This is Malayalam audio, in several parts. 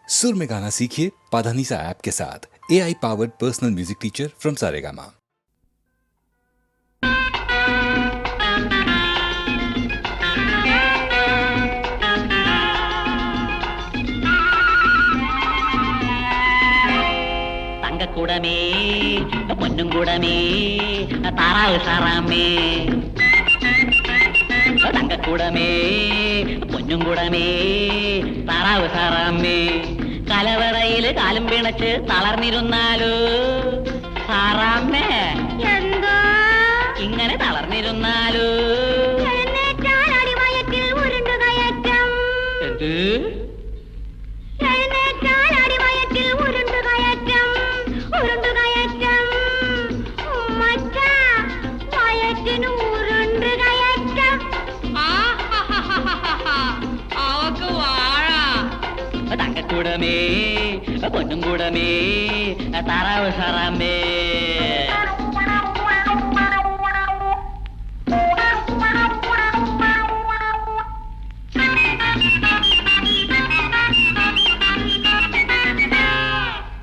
सुर में गाना सीखिए पाधानीसा ऐप के साथ। AI powered personal music teacher from Saregama. തങ്കക്കൂടമേ പൊന്നും കൂടമേ താറാവ് സാറാമേ തങ്കക്കൂടമേ പൊന്നും കൂടമേ താറാവ് സാറാമേ കലവറയില് കാലും പിണച്ച് തളർന്നിരുന്നാലോ സാറാമ്മേ എന്തോ ഇങ്ങനെ തളർന്നിരുന്നാലോ എഴുന്നേറ്റാൽ അടിവയറ്റിൽ ഉരുണ്ടുകയറ്റം. എന്ത് എഴുന്നേറ്റാൽ അടിവയറ്റിൽ ഉരുണ്ടുകയറ്റം. ഉരുണ്ടുകയറ്റം. ഉമ്മച്ചാ, വയറ്റിന് ഉരുണ്ടുകയറ്റം. അവക്ക് വാഴ തങ്കക്കൂടമേ പൊന്നും കൂടമേ താറാവ് സാറാമേ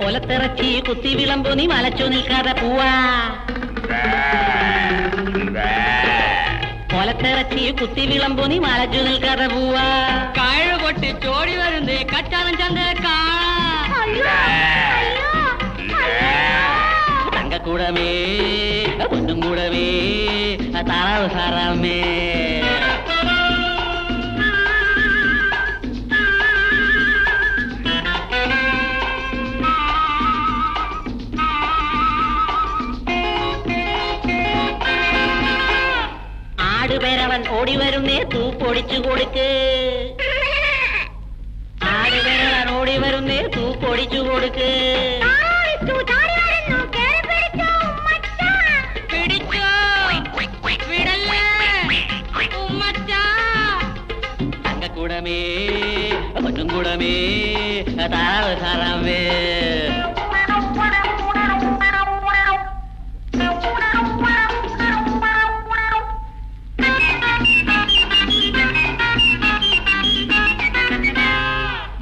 ഒലത്തിറച്ചി കുത്തി വിളമ്പോ നീ മലച്ചു നിൽക്കാതെ പോവാ. ഒലത്തിറച്ചി കുത്തി വിളമ്പോ നീ മലച്ചു നിൽക്കാതെ പോവാ. കഴു പൊട്ടി ചോടി വരുന്നേ കച്ചാലം ചന്ത അയ്യോ, അയ്യോ, അയ്യോ. തങ്കക്കൂടമേ പൊന്നും കൂടമേ താറാവ് സാറാമേ ആടുപേരവൻ ഓടി വരുന്നേ തൂപ്പൊടിച്ചു കൊടുക്ക്. ആടുപേരവൻ ഓടി വരുന്നേ തൂപ്പൊടിച്ചു കൊടുക്ക്. താറിട്ടു, താറിയാടുന്നു, കേറി പിടിച്ചോ ഉമ്മച്ചാ. പിടിച്ചോ വിടല്ലേ ഉമ്മച്ചാ. തങ്കക്കൂടമേ പൊന്നും കൂടമേ താറാവ് സാറാമേ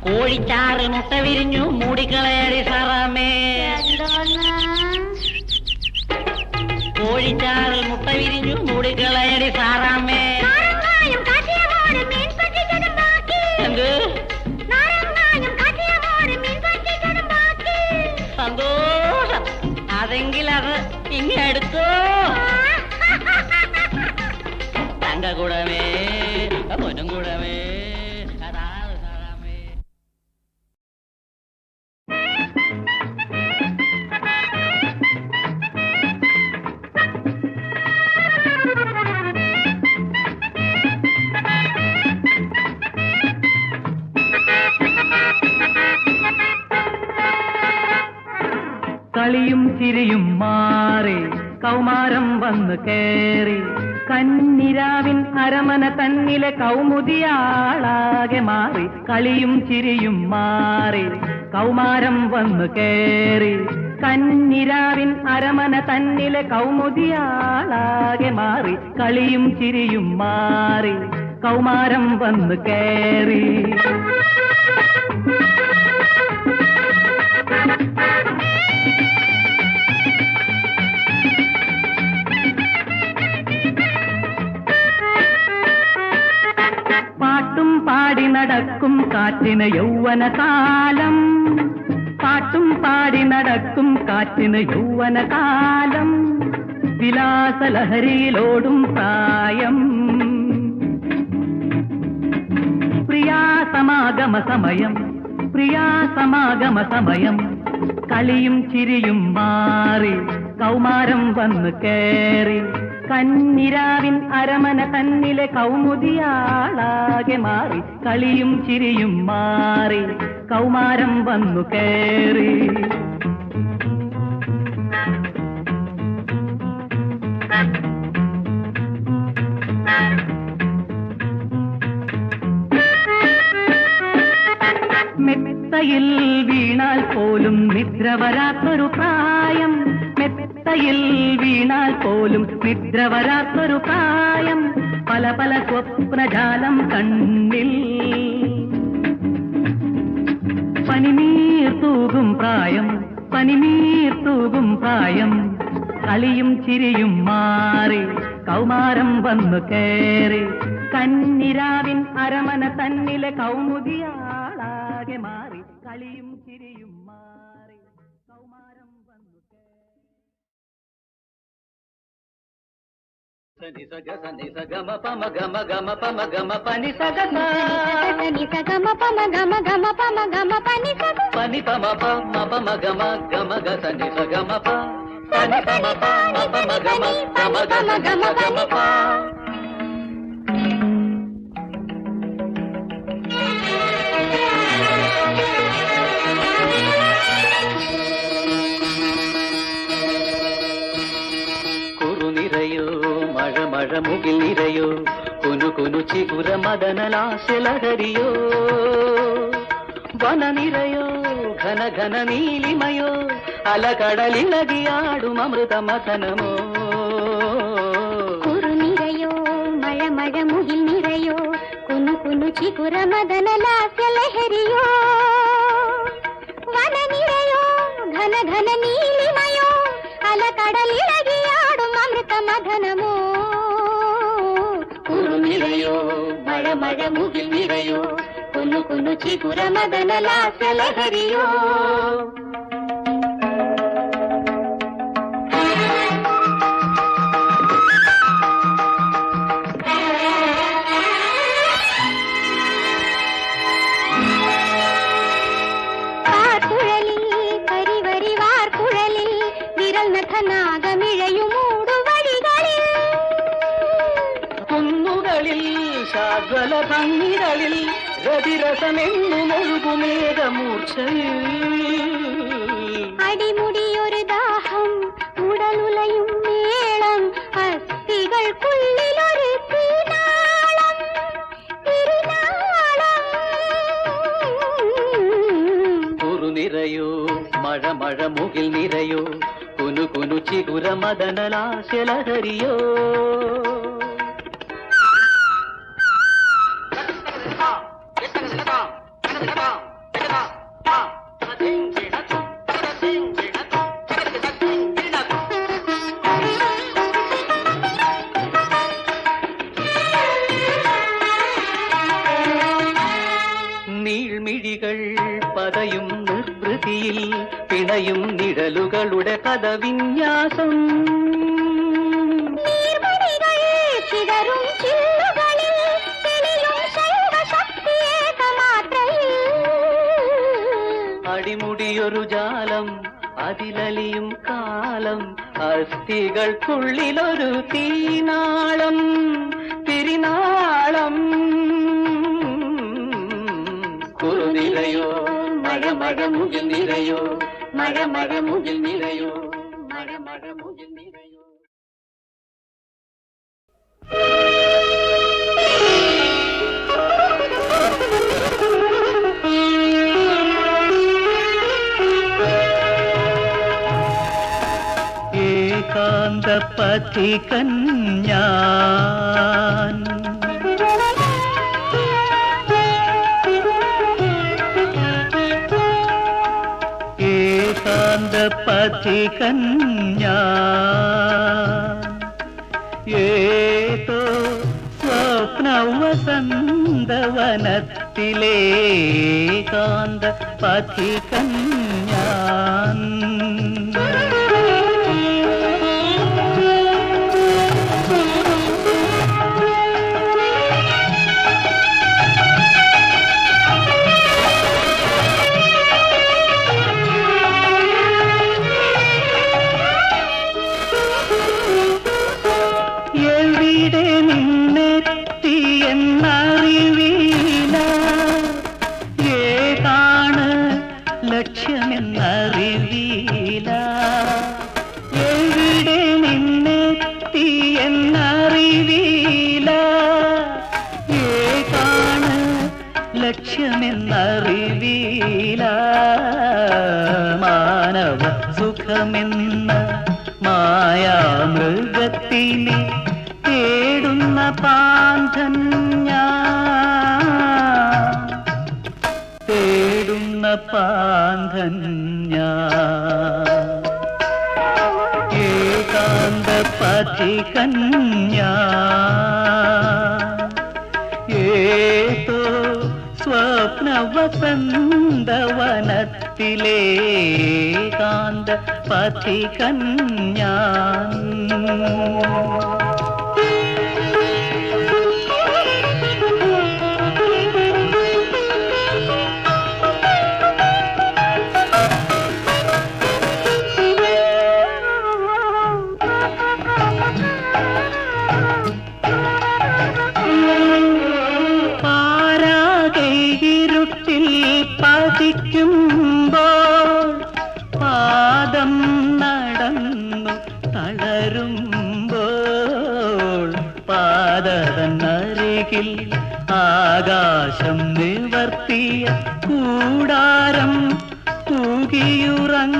കോഴിച്ചാറ് മുട്ട വിരിഞ്ഞു മൂടിക്കളയടി സാറാമേ. കോഴിച്ചാറിൽ മുട്ട വിരിഞ്ഞു മൂടിക്കളയടി സാറാമേ. നാരങ്ങായും കാച്ചിയമോട് മീൻ പറ്റിച്ചതും ബാക്കി. എന്ത് നാരങ്ങായും കാച്ചിയമോട് മീൻ പറ്റിച്ചതും ബാക്കി. സന്തോഷം. അതെങ്കിൽ അത് ഇങ്ങെടുത്തോ. തങ്കക്കൂടമേ പൊന്നും കൂടമേ താറാവ് സാറാമേ കളിയും ചിരിയും മാറി കൗമാരം വന്നു കേറി കന്നിരാവിൻ അരമന തന്നിലെ കൗമുദിയാളാകെ മാറി. കളിയും ചിരിയും മാറി കൗമാരം വന്നു കേറി കന്നിരാവിൻ അരമന തന്നിലെ കൗമുദിയാളാകെ മാറി. കളിയും ചിരിയും മാറി കൗമാരം വന്നു കേറി. പാട്ടും പാടി നടക്കും കാറ്റിന് യൗവനകാലം. പാട്ടും പാടി നടക്കും കാറ്റിന് യൗവനകാലം. വിലാസലഹരിയിലോടും പ്രായം. പ്രിയാസമാഗമ സമയം, പ്രിയാസമാഗമ സമയം. കളിയും ചിരിയും മാറി കൗമാരം വന്നു കേറി കന്നിരാവിൻ അരമന തന്നിലെ കൗമുദിയാളാകെ മാറി. കളിയും ചിരിയും മാറി കൗമാരം വന്നു കേറി. മെത്തയിൽ വീണാൽ പോലും നിദ്ര വരാത്തൊരു പ്രായം. മെത്തയിൽ വീണാൽ പോലും നിദ്ര വരാത്തൊരു പ്രായം. പല പല സ്വപ്നജാലം കണ്ണിൽ പനിനീർ തൂകും പ്രായം, പനിനീർ തൂകും പ്രായം. കളിയും ചിരിയും മാറി കൗമാരം വന്നു കേറി, കന്നിരാവിൻ അരമന തന്നിലെ കൗമുദിയാളാകെ മാറി. കളിയും ചിരിയും മാറി കൗമാരം വന്നു സനി സഗ സനി സഗമ പമ ഗമ ഗമ പമ ഗമ പനി സഗ సని సగమ పమ గమ గమ పమ గమ పని సగ పని పమ పమ పమ గమ గమ గ సని సగమ ప పని పమ పమ పమ గమ గమ గ సని సగమ ప. കുറുനിരയോ മഴ മഴ മുകിൽ നിരയോ കുനു കുനു ചിഗുര മദനലാശലഹരിയോ വനനിരയോ ഘന ഘന നീലിമയോ അലകടലിളകിയാടും അമൃത മഥനമോ. കുറുനിരയോ മഴ മഴ മുകിൽ നിറയോ കുനു കുനു ചികുര മദന ലാസ്യലഹരിയോ വനനിരയോ ഘന ഘന നീലിമയോ അലകടലിളകിയാടും അമൃത മഥനമോ. കുറുനിരയോ മഴ മഴ മുകിൽ നിരയോ കുനു കുനു ചിഗുര മദനലാശലഹരിയോ. ശാശ്വല ഭംഗികളിൽ രതിരസമെന്നുമൊഴുകുമേഘമൂർച്ചയിൽ അടിമുടിയൊരു ദാഹം ഉടലുലയും മേളം അസ്ഥികൾക്കുള്ളിലൊരു തിരുനാളം തിരുനാളം. കുറുനിരയോ മഴ മഴ മുകിൽ നിരയോ കുനു കുനു ചിഗുര മദനലാശലഹരിയോ. നീൾമിഴികൾ പതയും നിർവൃതിയിൽ പിണയും നിഴലുകളുടെ പദവിന്യാസം. ചിതറും ചില്ലുകളിൽ തെളിയും ശൈവശക്തിയേകമാത്രയിൽ അടിമുടിയൊരു ജാലം അതിലലിയും കാലം അസ്ഥികൾക്കുള്ളിലൊരു തീനാളം തിരിനാളം. കുറുനിരയോ മഴ മഴ മുകിൽ നിരയോ മഴ മഴ മുകിൽ നിരയോ മഴ മഴ മുകിൽ നിരയോ. ഏകാന്ത പഥികൻ ഞാൻ ഏകാന്ത പഥികൻ ഞാൻ ഏതോ സ്വപ്നവസന്തവനത്തിലേകാന്ത പഥികൻ ഞാൻ. എവിടെ നിന്നെത്തിയെന്നറിവില്ല ഏതാണ് ലക്ഷ്യമെന്നറിവില്ല. എവിടെ നിന്നെത്തിയെന്നറിവില്ല ഏതാണ് ലക്ഷ്യമെന്നറിവില്ല. മാനവ സുഖമെന്ന മായാമൃഗത്തിനെ തേടുന്ന പാന്തൻ ഞാൻ തേടുന്ന പാന്തൻ ഞാൻ ഏകാന്ത പഥികൻ ഞാൻ ഏതോ സ്വപ്ന വസന്തവനത്തിലെ ഏകാന്ത പഥികൻ ഞാൻ പതിക്കുമ്പോൾ പാദം നടന്നു തളരുമ്പോൾ പാദതന്നരികിൽ ആകാശം നിവർത്തിയ കൂടാരം പൂകിയുറങ്ങുന്നു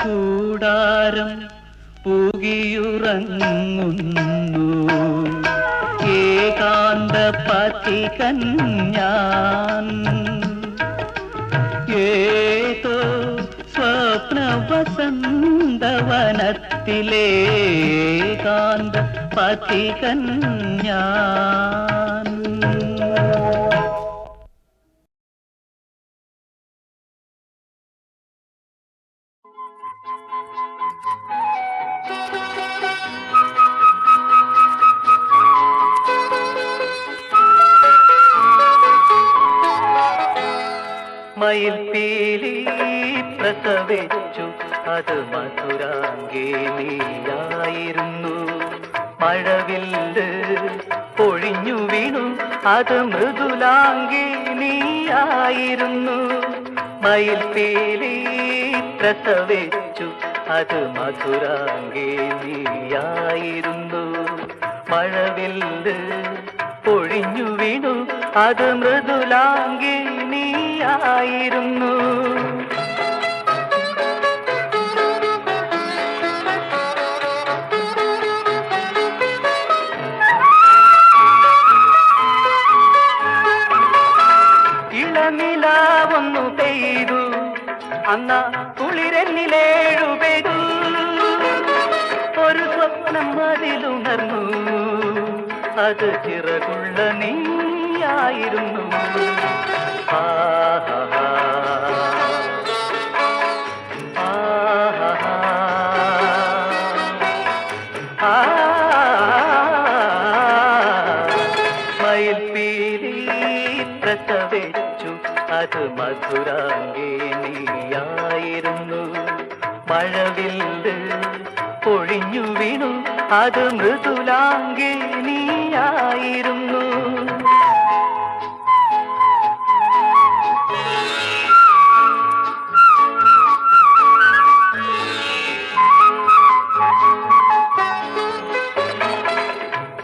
കൂടാരം പൂകിയുറങ്ങുന്നു ഏകാന്ത പഥികൻ ഞാൻ ഏതോ സ്വപ്ന വസന്തവനത്തിലെ ഏകാന്ത പഥികൻ ഞാൻ മയിൽപീലി പ്രസവിച്ചു അത് മധുരാംഗേലിയായിരുന്നു മഴവില്ല് പൊഴിഞ്ഞു വീണു അത് മൃദുലാംഗേലിയായിരുന്നു മയിൽപീലി പ്രസവിച്ചു അത് മധുരാംഗേലിയായിരുന്നു മഴവില്ല് പൊഴിഞ്ഞു വീണു അത് മൃദുലാംഗിനിയായിരുന്നു ഇളനിലാവൊന്നു പെയ്തു അന്ന കുളിരെന്നിലേഴു പെയ്തു ഒരു സ്വപ്നം അതിലുണർന്നു അത് ചിറകുള്ള നീയായിരുന്നു മയിൽപീലി പ്രസവിച്ചു അത് മധുരാംഗിനിയായിരുന്നു മഴവില്ല് പൊഴിഞ്ഞു വീണു അത് മൃദുലാംഗിനിയായിരുന്നു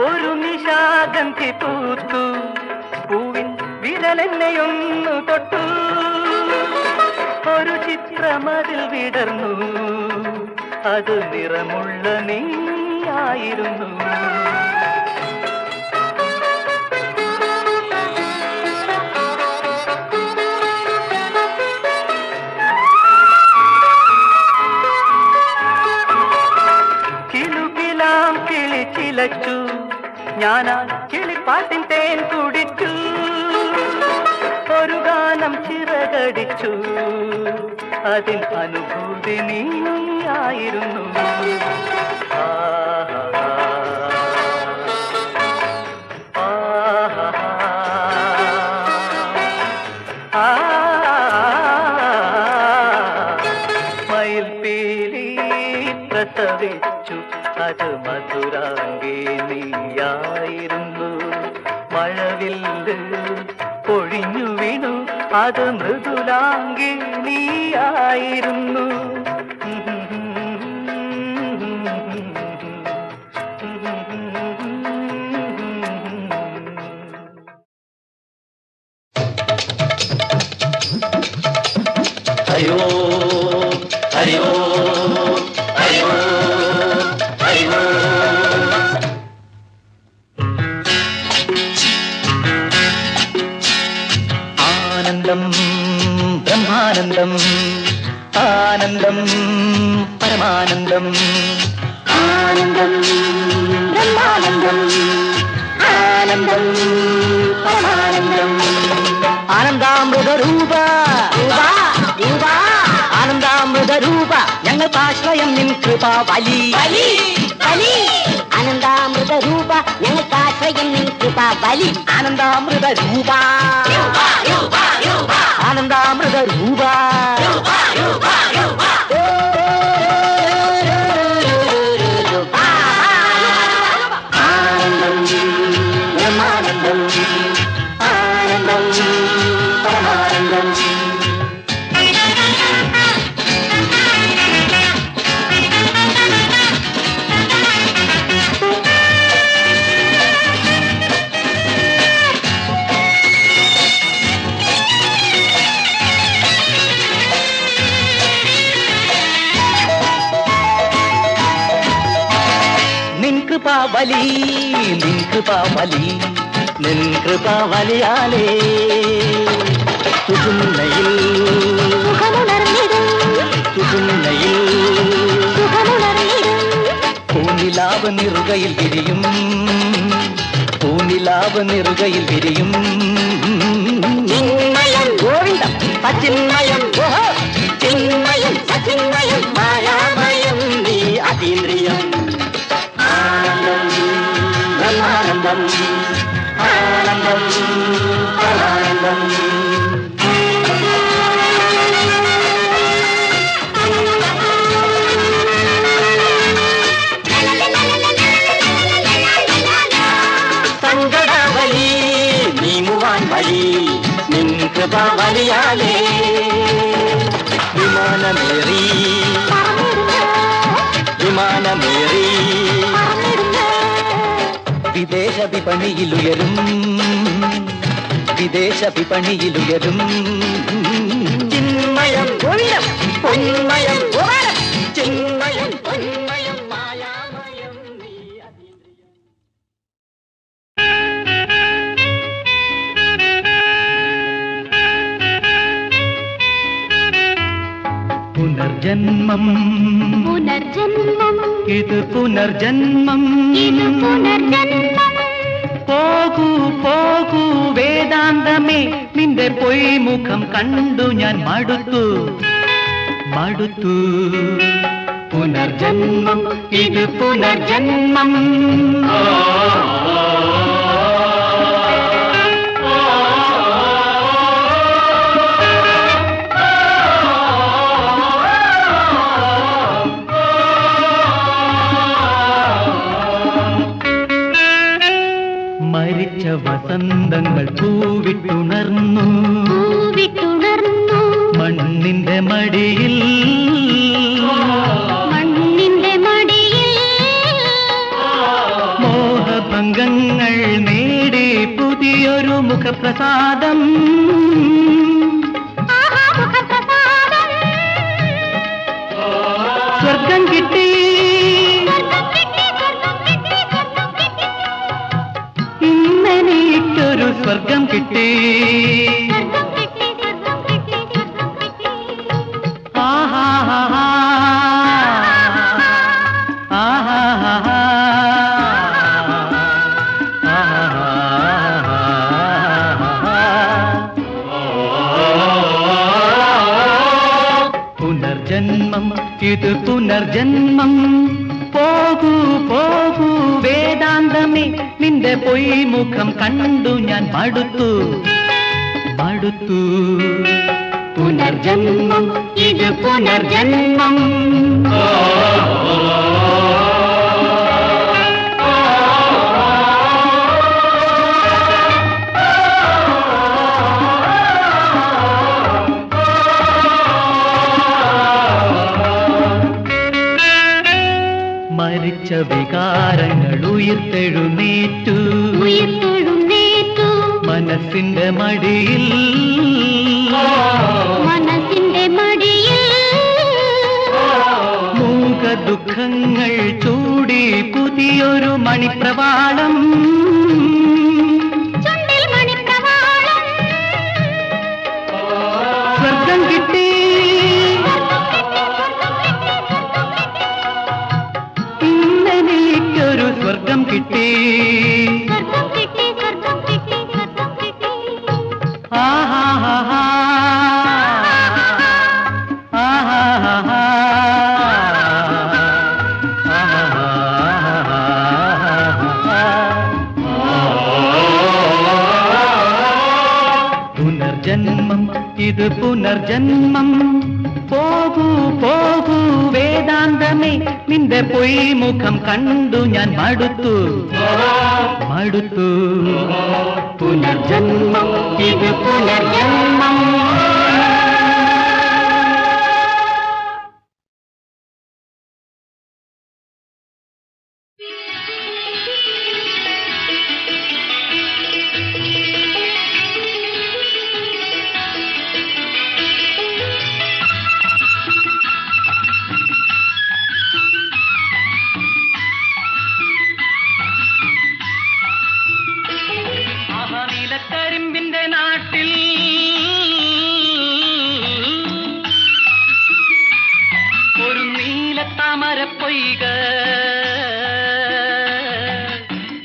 ഒരു നിശാഗന്ധി പൂത്തു പൂവിൻ വിരലെന്നെയൊന്നു തൊട്ടു ഒരു ചിത്രമതിൽ വിടർന്നു അത് നിറമുള്ള നീയായിരുന്നു കിലുകിലാം കിളി ചിലച്ചു ഞാനാ കിളിപ്പാട്ടിൻ തേൻ കുടിച്ചു ഒരു ഗാനം ചിറകടിച്ചു അതിൻ അനുഭൂതി നീയായിരുന്നു മയിൽപീലി പ്രസവിച്ചു അത് മധുരാംഗിനിയായിരുന്നു മഴവില്ല് പൊഴിഞ്ഞു വീണു അത് മൃദുലാംഗിനിയായിരുന്നു ഹരിയോ ഹരിയോ ഹരിയോ ഹരിയോ ബ്രഹ്മാനന്ദം ആനന്ദം പരമാനന്ദം ആനന്ദം ബ്രഹ്മാനന്ദം ആനന്ദം പരമാനന്ദം ആനന്ദാമൃത രൂപ ആനന്ദാമൃത രൂപ ഞങ്ങൾക്ക് ആശ്രയം നിൻ കൃപാ വലി ആനന്ദാമൃത രൂപ ഞങ്ങൾക്ക് ആശ്രയം നിൻ കൃപ ബലി ആനന്ദാമൃത രൂപ ആനന്ദാമൃത രൂപ ആനന്ദം ബ്രഹ്മാനന്ദം ആനന്ദം പരമാനന്ദം കൃപാവലി നിൻ കൃപാവലി നിൻ കൃപാവലിയാലേ സുഖുന്നയിൽ സുഖുന്നയിൽ പൂനിലാവ് നിറുകയിൽ വിരിയും പൂനിലാവ് നിറുകയിൽ വിരിയും ചിന്മയം ഗോവിന്ദം സച്ചിന്മയം ചിന്മയം സച്ചിന്മയം മായാമയം നീ അതീന്ദ്രിയം ആനന്ദം ആനന്ദം ആനന്ദം സങ്കടവലി നീങ്ങുവാൻ വഴി നിൻ കൃപാവലിയാലേ വിമാനമേറി വിമാനമേറി വിദേശ വിപണിയിലുയരും വിദേശ വിപണിയിലുയരും ചിന്മയം ഗോവിന്ദം പൊന്മയം ഗോപാലം ചിന്മയം പൊന്മയം മായാമയം നീ പുനർജന്മം പുനർജന്മം ഇത് പുനർജന്മം ഇത് പുനർജന്മം പോകൂ പോകൂ വേദാന്തമേ നിന്റെ പൊയ്മുഖം കണ്ടു ഞാൻ മടുത്തു മടുത്തു പുനർജന്മം ഇത് പുനർജന്മം മരിച്ച വസന്തങ്ങൾ പൂവിട്ടുണർന്നു മണ്ണിന്റെ മടിയിൽ മോഹഭംഗങ്ങൾ നേടി പുതിയൊരു മുഖപ്രസാദം സ്വർഗം കിട്ടി ഇന്നെനിക്കൊരു സ്വർഗം കിട്ടി പുനർജന്മം ഇത് പുനർജന്മം പോകൂ പോകൂ വേദാന്തമേ നിന്റെ പൊയ്മുഖം കണ്ടു ഞാൻ മടുത്തു മടുത്തു പുനർജന്മം ഇത് പുനർജന്മം മരിച്ച വികാരങ്ങൾ ഉയർത്തെഴുന്നേറ്റു മനസ്സിന്റെ മടിയിൽ മൂക ദുഃഖങ്ങൾ ചൂടി പുതിയൊരു മണിപ്രവാളം സ്വർഗം കിട്ടി ഇന്നെനിക്കൊരു സ്വർഗം കിട്ടി സ്വർഗം കിട്ടി സ്വർഗം കിട്ടി സ്വർഗം കിട്ടി ആഹാ പുനർജന്മം ഇത് പുനർജന്മം പോകൂ പോകൂ വേദാന്തമേ നിന്റെ പൊയ്മുഖം കണ്ടു ഞാൻ മടുത്തു മടുത്തു പുനർജന്മം ഇത് പുനർജന്മം നീലക്കരിമ്പിന്റെ നാട്ടിൽ ഒരു നീലത്താമരപ്പൊയ്ക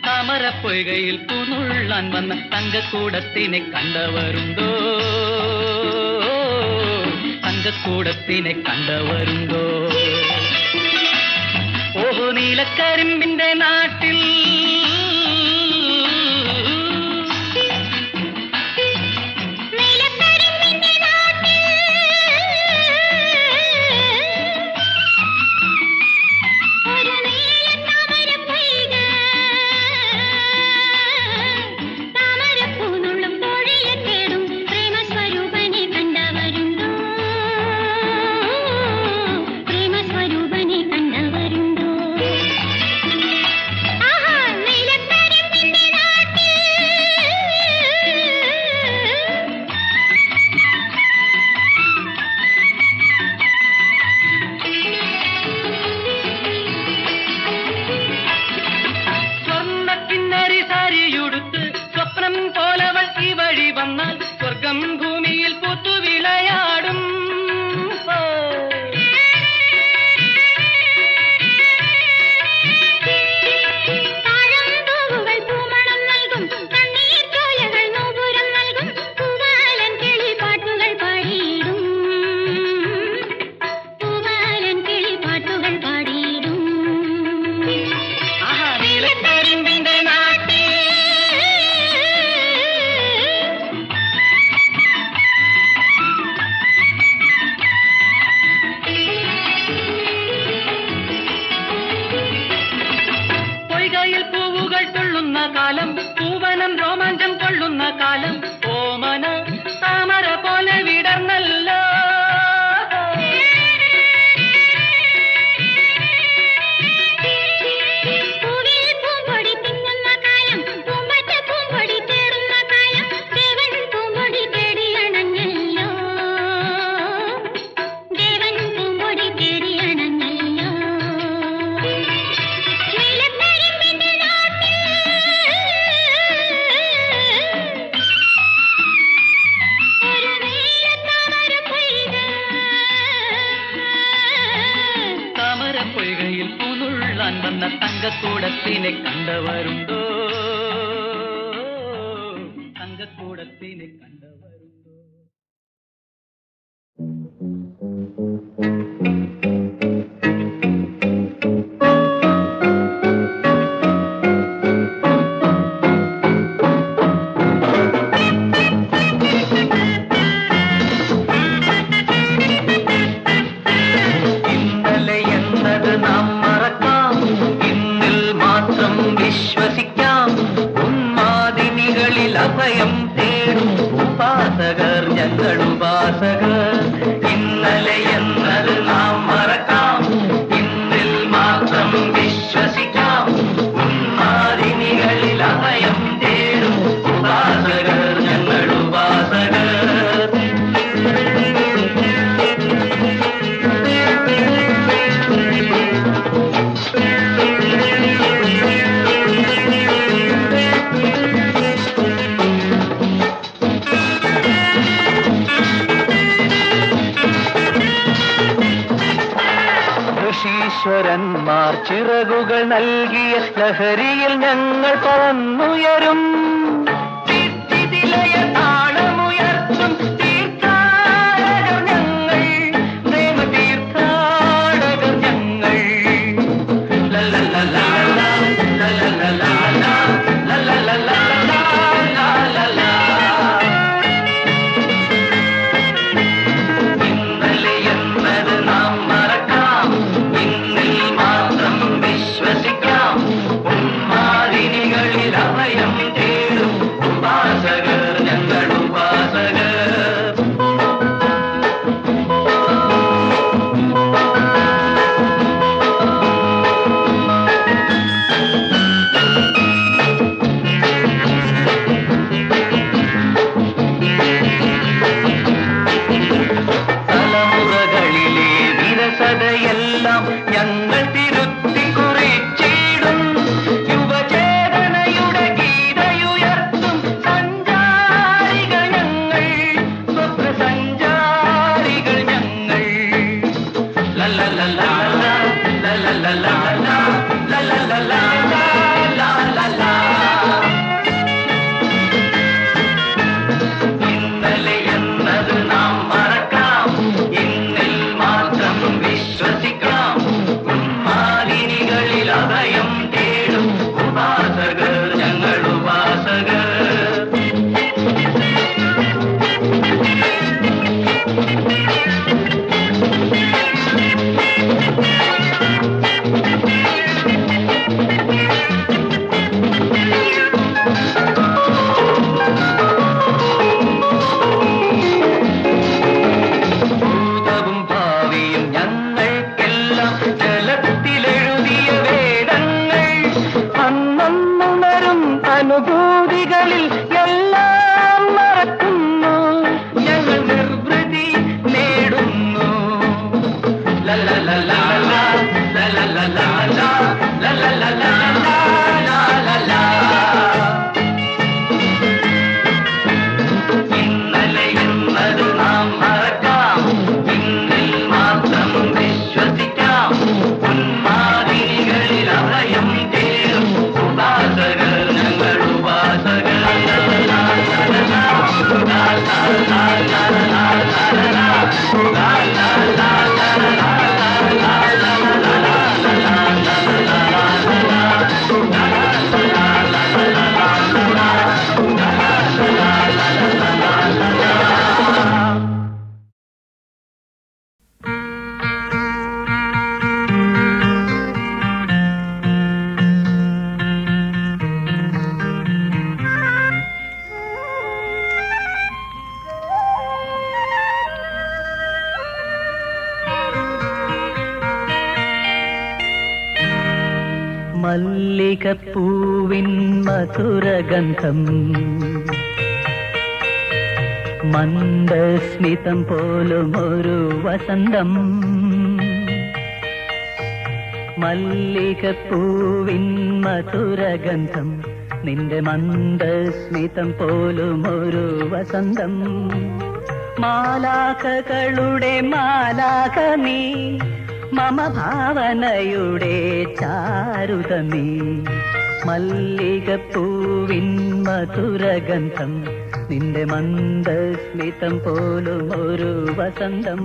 താമരപ്പൊയ്കയിൽ പൂനുള്ളാൻ വന്ന തങ്കക്കൂടത്തിനെ കണ്ടവരുണ്ടോ തങ്കക്കൂടത്തിനെ കണ്ടവരുണ്ടോ ഓഹോ നീലക്കരിമ്പിന്റെ നാട്ടിൽ സ്വർഗം ഭൂമിയിൽ പൂത്തു വിളയാടും കാലം പൂവനം രോമാഞ്ചം കൊള്ളുന്ന കാലം ഓമന താമര പോലെ വിടർന്നല്ലോ പൊയ്കയിൽ പൂനുള്ളാൻ വന്ന തങ്കക്കൂടത്തിനെ കണ്ടവരുണ്ടോ തങ്കക്കൂടത്തിനെ കണ്ടവരുണ്ടോ അഭയം തേടും ഉപാസകർ ഞങ്ങളുപാസകർ ഇന്നലെ എന്നത് നാം മറക്കാം ഇന്നിൽ മാത്രം വിശ്വസിക്കാം ഉന്മാദിനികളിൽ അഭയം തേടും ഉപാസകർ ഞങ്ങളുപാസകർ മന്നന്മാർ ചിറകുകൾ നൽകിയ ലഹരിയിൽ ഞങ്ങൾ പറന്നുയരും. താളമുയർത്തും തീർത്ഥാടകർ ഞങ്ങൾ, പ്രേമ തീർത്ഥാടകർ ഞങ്ങൾ. ഇന്നലെ എന്നത് നാം മറക്കാം, ഇന്നിൽ മാത്രം വിശ്വസിക്കാം. ഉന്മാദിനികളിൽ അഭയം തേടും ഉപാസകർ ഞങ്ങൾ ഉപാസകർ. തലമുറകളിലെ വിരസതയെല്ലാം ഞങ്ങൾ തിരുത്തി കുറിച്ചിടും. യുവചേതനയുടെ ഗീതയുയർത്തും സഞ്ചാരികൾ ഞങ്ങൾ, സ്വപ്ന സഞ്ചാരികൾ ഞങ്ങൾ. ലല്ലല്ലല്ലാ, ലല്ലല്ലല്ലാ, ലല്ലല്ലല്ലാ, ലല്ലല്ലല്ലാ. ഇന്നലെ എന്നത് നാം മറക്കാം, ഇന്നിൽ മാത്രം വിശ്വസിക്കാം. ഉന്മാദിനികളിൽ അഭയം തേടും ഉപാസകർ ഞങ്ങൾ ഉപാസകർ. ഭൂതവും ഭാവിയും ഞങ്ങൾക്കെല്ലാം ജലത്തിലെഴുതിയ വേദങ്ങൾ. അന്നുണരും അനുഭൂതികളിൽ എല്ലാം മറക്കുന്നു, ഞങ്ങൾ നിർവൃതി നേടുന്നു. ലല്ലല്ലല്ലാ, ലല്ലല്ലല്ലാ, ലല്ലല്ലല്ലാ, ലല്ലല്ലല്ലാ. ഇന്നലെ എന്നത് നാം മറക്കാം, ഇന്നിൽ മാത്രം വിശ്വസിക്കാം. ഉന്മാദിനികളിൽ അഭയം തേടും ഉപാസകർ ഞങ്ങൾ ഉപാസകർ. മല്ലികപ്പൂവിൻ മധുരഗന്ധം, മന്ദസ്മിതം പോലും ഒരു വസന്തം. മല്ലികപ്പൂവിൻ മധുരഗന്ധം, നിന്റെ മന്ദസ്മിതം പോലും ഒരു വസന്തം. മാലാഖകളുടെ മാലാഖ നീ, മമ ഭാവനയുടെ ചാരുതമീ. മല്ലികപ്പൂവിൻ മധുരഗന്ധം, നിന്റെ മന്ദസ്മിതം പോലും ഒരു വസന്തം.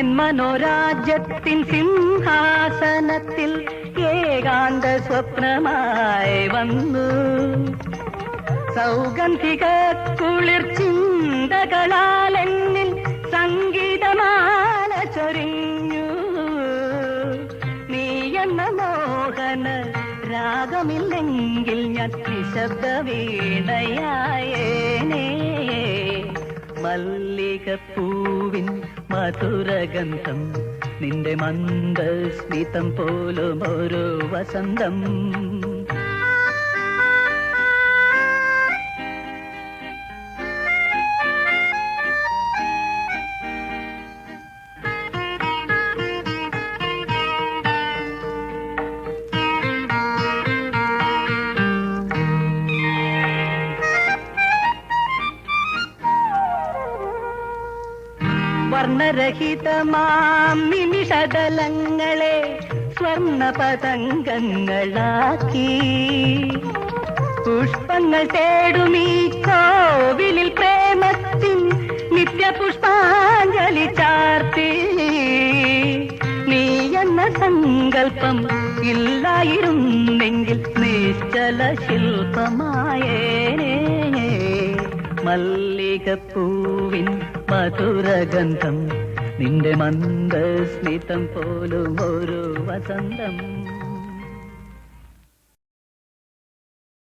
എൻ മനോരാജ്യത്തിൻ സിംഹാസനത്തിൽ ഏകാന്ത സ്വപ്നമായി വന്നു. സൗഗന്ധിക കുളിർ ചിന്തകളാൽ എന്നിൽ സംഗീതമാല ചൊരിഞ്ഞു. നീ എന്ന മോഹന രാഗമില്ലെങ്കിൽ ഞാൻ നിശബ്ദ വീണയായേനേ. മല്ലികപ്പൂവിൻ മധുരഗന്ധം, നിന്റെ മന്ദസ്മിതം പോലും ഒരു വസന്തം. വർണ്ണരഹിതമാം നിമിഷതലങ്ങളെ സ്വർണ്ണ പതംഗങ്ങളാക്കി പുഷ്പങ്ങൾ തേടുമീ കോവിലിൽ പ്രേമത്തിൻ നിത്യപുഷ്പാഞ്ജലി ചാർത്തി നീ എന്ന സങ്കല്പം ഇല്ലായിരുന്നെങ്കിൽ നിശ്ചല ശില്പമായേനേ മല്ലികപ്പൂവിൻ മധുരഗന്ധം നിന്റെ മന്ദസ്മിതം പോലും ഒരു വസന്തം